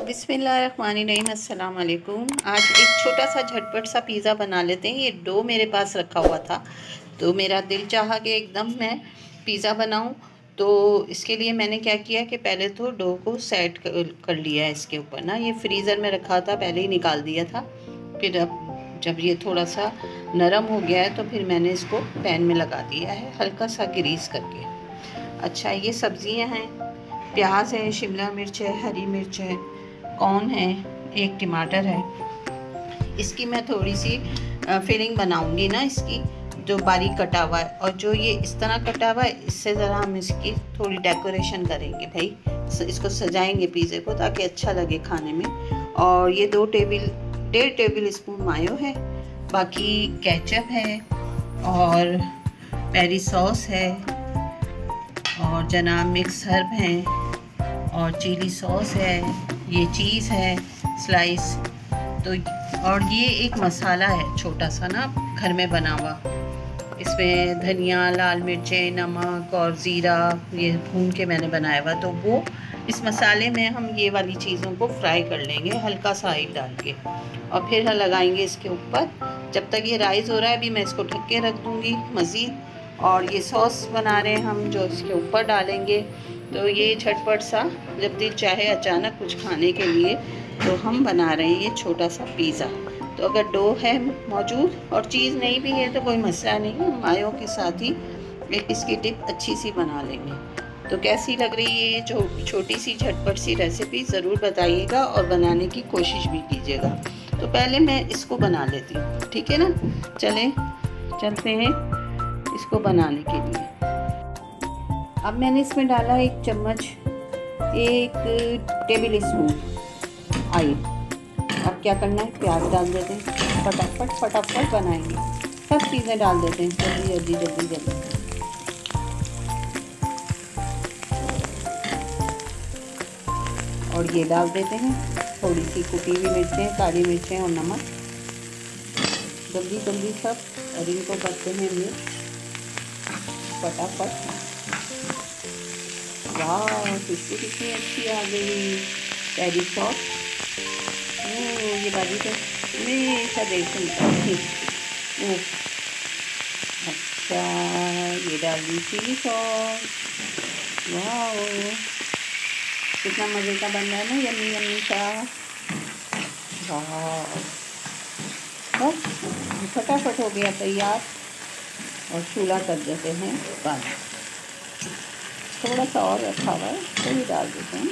बिस्मिल्लाहिर्रहमानिर्रहीम, अस्सलाम वालेकुम। आज एक छोटा सा झटपट सा पिज़्ज़ा बना लेते हैं। ये डो मेरे पास रखा हुआ था तो मेरा दिल चाहा कि एकदम मैं पिज़्ज़ा बनाऊं। तो इसके लिए मैंने क्या किया कि पहले तो डो को सेट कर लिया है इसके ऊपर ना। ये फ्रीज़र में रखा था, पहले ही निकाल दिया था। फिर अब जब ये थोड़ा सा नरम हो गया है तो फिर मैंने इसको पैन में लगा दिया है हल्का सा ग्रीस करके। अच्छा, ये सब्ज़ियाँ हैं, प्याज है, शिमला मिर्च है, हरी मिर्च है, कॉर्न है, एक टमाटर है। इसकी मैं थोड़ी सी फिलिंग बनाऊंगी ना, इसकी जो बारीक कटा हुआ है। और जो ये इस तरह कटा हुआ है, इससे ज़रा हम इसकी थोड़ी डेकोरेशन करेंगे भाई, इसको सजाएंगे पिज़्ज़े को ताकि अच्छा लगे खाने में। और ये 1.5 टेबल स्पून मायो है, बाकी केचप है और पेरी सॉस है और जनाब मिक्स हर्ब हैं और चिली सॉस है, ये चीज़ है स्लाइस। तो और ये एक मसाला है छोटा सा ना, घर में बना हुआ। इसमें धनिया, लाल मिर्चें, नमक और ज़ीरा ये भून के मैंने बनाया हुआ। तो वो इस मसाले में हम ये वाली चीज़ों को फ्राई कर लेंगे हल्का सा ऑयल डाल के, और फिर हम लगाएंगे इसके ऊपर। जब तक ये राइस हो रहा है अभी मैं इसको ढक के रख दूँगी मज़ीद। और ये सॉस बना रहे हैं हम जो इसके ऊपर डालेंगे। तो ये झटपट सा, जब दिल चाहे अचानक कुछ खाने के लिए, तो हम बना रहे हैं ये छोटा सा पिज़्ज़ा। तो अगर डो है मौजूद और चीज़ नहीं भी है तो कोई मसला नहीं, हम मायो के साथ ही एक इसकी टिप अच्छी सी बना लेंगे। तो कैसी लग रही है ये जो छोटी सी झटपट सी रेसिपी, ज़रूर बताइएगा और बनाने की कोशिश भी कीजिएगा। तो पहले मैं इसको बना लेती हूँ, ठीक है ना। चलते हैं इसको बनाने के लिए। अब मैंने इसमें डाला 1 चम्मच, 1 टेबल स्पून ऑयल। अब क्या करना है, प्याज डाल देते हैं, फटाफट बनाएंगे। सब चीज़ें डाल देते हैं जल्दी। और ये डाल देते हैं थोड़ी सी कुटी हुई मिर्चें, काली मिर्चें और नमक। जल्दी सब, और इनको करते हैं मिक्स फटाफट। वाह, खुशबू कितनी अच्छी आ गई। पेरी सॉस, ये बाजी तो हमेशा देखते हैं। अच्छा, ये डाल दी चिली सॉस। वाह, कितना मज़े का बन रहा है ना, यम्मी सा। वाह, बस फटाफट हो गया तैयार। और चूल्हा कर देते हैं बंद। थोड़ा सा और रखा हुआ है तो भी डाल देते हैं।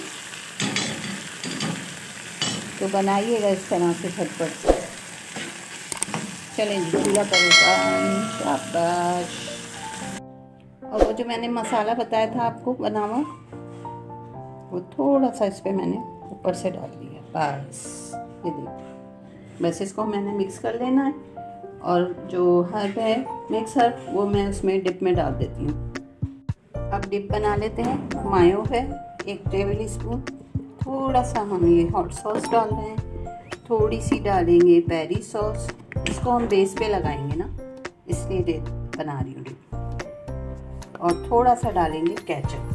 तो बनाइएगा इस तरह से झटपट। चलें जी, चूल्हा करो शाबाश। और वो जो मैंने मसाला बताया था आपको बना हुआ, वो थोड़ा सा इस पर मैंने ऊपर से डाल दिया। बस ये देखो, बस इसको मैंने मिक्स कर लेना है। और जो हर्ब है, मिक्स हर्ब, वो मैं उसमें डिप में डाल देती हूँ। अब डिप बना लेते हैं। मायो है 1 टेबल स्पून, थोड़ा सा हम ये हॉट सॉस डाल रहे हैं, थोड़ी सी डालेंगे पेरी सॉस। इसको हम बेस पे लगाएंगे ना, इसलिए बना रही हूँ डिप। और थोड़ा सा डालेंगे केचप,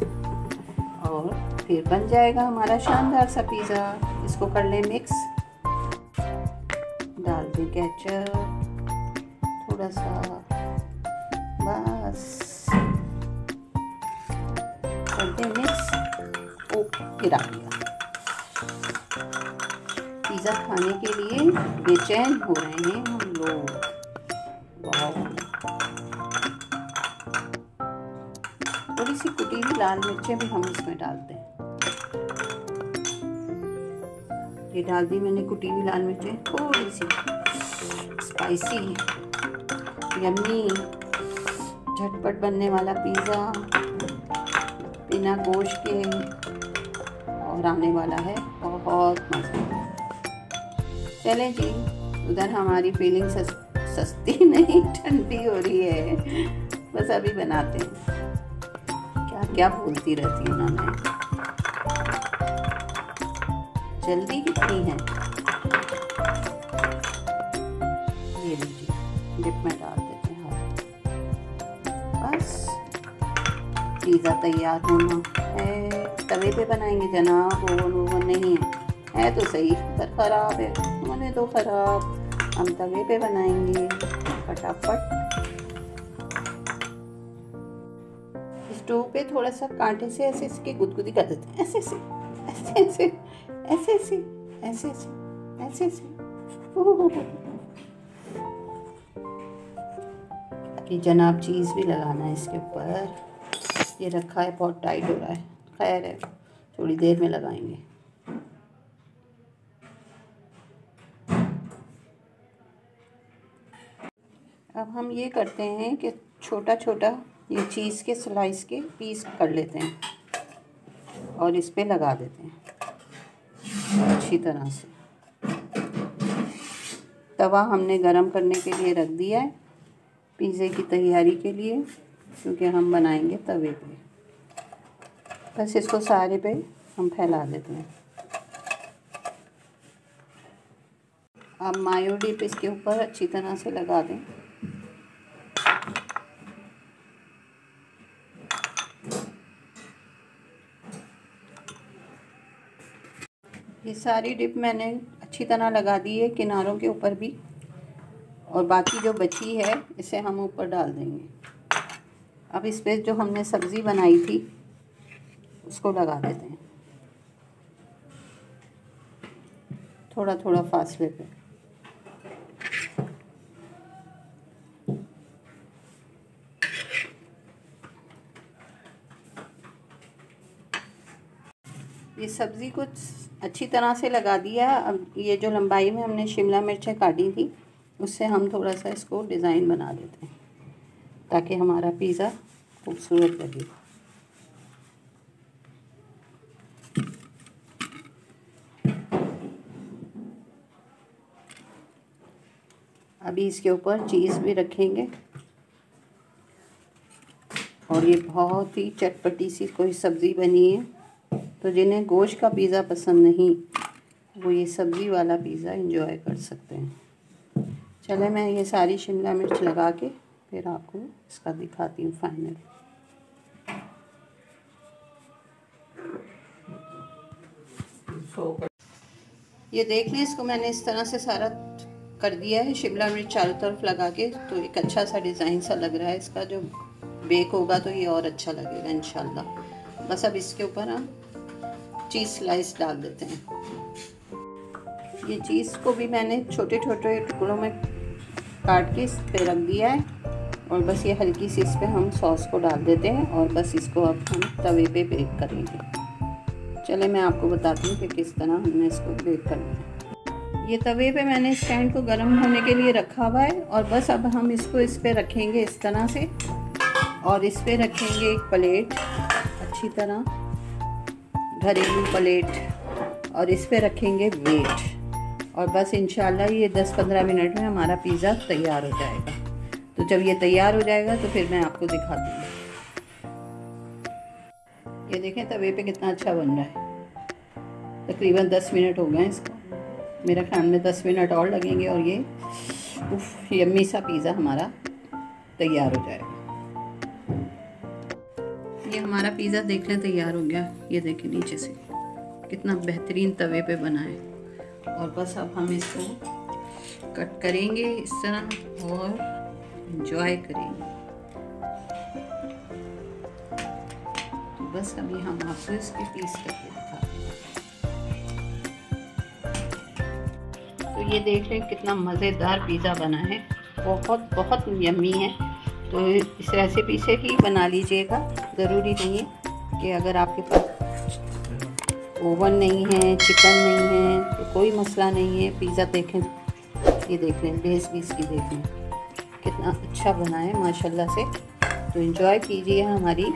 और फिर बन जाएगा हमारा शानदार सा पिज़्ज़ा। इसको कर लें मिक्स, डाल दें केचप थोड़ा सा, बस करते हैं मिक्स। ओ, गिरा दिया। पिज़्ज़ा खाने के लिए बेचैन हो रहे हैं हम लोग। वाह, थोड़ी सी कुटी हुई लाल मिर्चें भी हम इसमें डालते हैं। ये डाल दी मैंने कुटी हुई लाल मिर्चें, थोड़ी सी स्पाइसी, यम्मी, झटपट बनने वाला पिज़्ज़ा बिना गोश्त के, और आने वाला है बहुत मज़ा। चलें जी, उधर हमारी फीलिंग सस्ती नहीं ठंडी हो रही है। बस अभी बनाते हैं। क्या बोलती रहती हूँ ना मैं, जल्दी कितनी है। ये लीजिए, डिप में डाल देते हैं। बस पिज़्ज़ा तैयार होना है। तवे पे बनाएंगे जनाब, ओवन नहीं है है तो सही पर ख़राब है, होने दो ख़राब। हम तवे पे बनाएंगे फटाफट। स्टोव पे थोड़ा सा कांटे से ऐसे इसकी गुदगुदी कर देते हैं, ऐसे ऐसे ऐसे ऐसे ऐसे ऐसे ऐसे ऐसे ऐसे। अभी जनाब चीज़ भी लगाना है इसके ऊपर। ये रखा है, बहुत टाइट हो रहा है, खैर है थोड़ी देर में लगाएंगे। अब हम ये करते हैं कि छोटा छोटा ये चीज़ के स्लाइस के पीस कर लेते हैं और इस पे लगा देते हैं अच्छी तरह से। तवा हमने गरम करने के लिए रख दिया है पिज़्ज़े की तैयारी के लिए, क्योंकि हम बनाएंगे तवे पे। बस इसको सारे पे हम फैला देते हैं। अब मायो डिप इसके ऊपर अच्छी तरह से लगा दें। ये सारी डिप मैंने अच्छी तरह लगा दी है किनारों के ऊपर भी, और बाकी जो बची है इसे हम ऊपर डाल देंगे। अब इस पे जो हमने सब्ज़ी बनाई थी उसको लगा देते हैं थोड़ा थोड़ा फासले पे। ये सब्ज़ी को अच्छी तरह से लगा दिया। अब ये जो लंबाई में हमने शिमला मिर्चें काटी थी उससे हम थोड़ा सा इसको डिज़ाइन बना देते हैं ताकि हमारा पिज़्ज़ा खूबसूरत लगे। अभी इसके ऊपर चीज़ भी रखेंगे, और ये बहुत ही चटपटी सी कोई सब्ज़ी बनी है, तो जिन्हें गोश्त का पिज़्ज़ा पसंद नहीं वो ये सब्ज़ी वाला पिज़्ज़ा एंजॉय कर सकते हैं। चले मैं ये सारी शिमला मिर्च लगा के फिर आपको इसका दिखाती हूँ फाइनल। ये देख लें, इसको मैंने इस तरह से सारा कर दिया है, शिमला मिर्च चारों तरफ लगा के, तो एक अच्छा सा डिज़ाइन सा लग रहा है। इसका जो बेक होगा तो ये और अच्छा लगेगा इंशाल्लाह। बस अब इसके ऊपर हम चीज़ स्लाइस डाल देते हैं। ये चीज़ को भी मैंने छोटे छोटे टुकड़ों में काट के इस पे रख दिया है, और बस ये हल्की सी इस पे हम सॉस को डाल देते हैं, और बस इसको अब हम तवे पे बेक करेंगे। चले मैं आपको बताती हूँ कि किस तरह हमने इसको बेक करना है। ये तवे पे मैंने स्टैंड को गर्म होने के लिए रखा हुआ है, और बस अब हम इसको इस पे रखेंगे इस तरह से, और इस पे रखेंगे एक प्लेट अच्छी तरह घरेलू प्लेट, और इस पे रखेंगे वेट, और बस इंशाल्लाह ये 10-15 मिनट में हमारा पिज़्ज़ा तैयार हो जाएगा। तो जब ये तैयार हो जाएगा तो फिर मैं आपको दिखाती हूँ। ये देखें तवे पे कितना अच्छा बन रहा है। तकरीबन 10 मिनट हो गए इसको, मेरे ख्याल में 10 मिनट और लगेंगे, और ये यम्मी सा पिज़्ज़ा हमारा तैयार हो जाएगा। ये हमारा पिज़्ज़ा देख लें तैयार हो गया। ये देखें नीचे से कितना बेहतरीन तवे पे बना है, और बस अब हम इसको कट करेंगे इस तरह और एंजॉय करेंगे। तो बस अभी हम आपको इसके पीस करके दिखाते हैं। तो ये देख लें कितना मज़ेदार पिज़्ज़ा बना है, बहुत बहुत यम्मी है। तो इस रेसिपी से ही बना लीजिएगा। ज़रूरी नहीं है कि अगर आपके पास ओवन नहीं है, चिकन नहीं है, तो कोई मसला नहीं है। पिज़्ज़ा देखें, ये देख लें बेस भी इसकी देख लें कितना अच्छा बना है माशाल्लाह से। तो एंजॉय कीजिए हमारी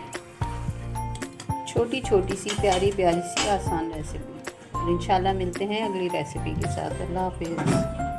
छोटी छोटी सी प्यारी प्यारी सी आसान रेसिपी, और इंशाल्लाह मिलते हैं अगली रेसिपी के साथ। अल्लाह हाफिज़।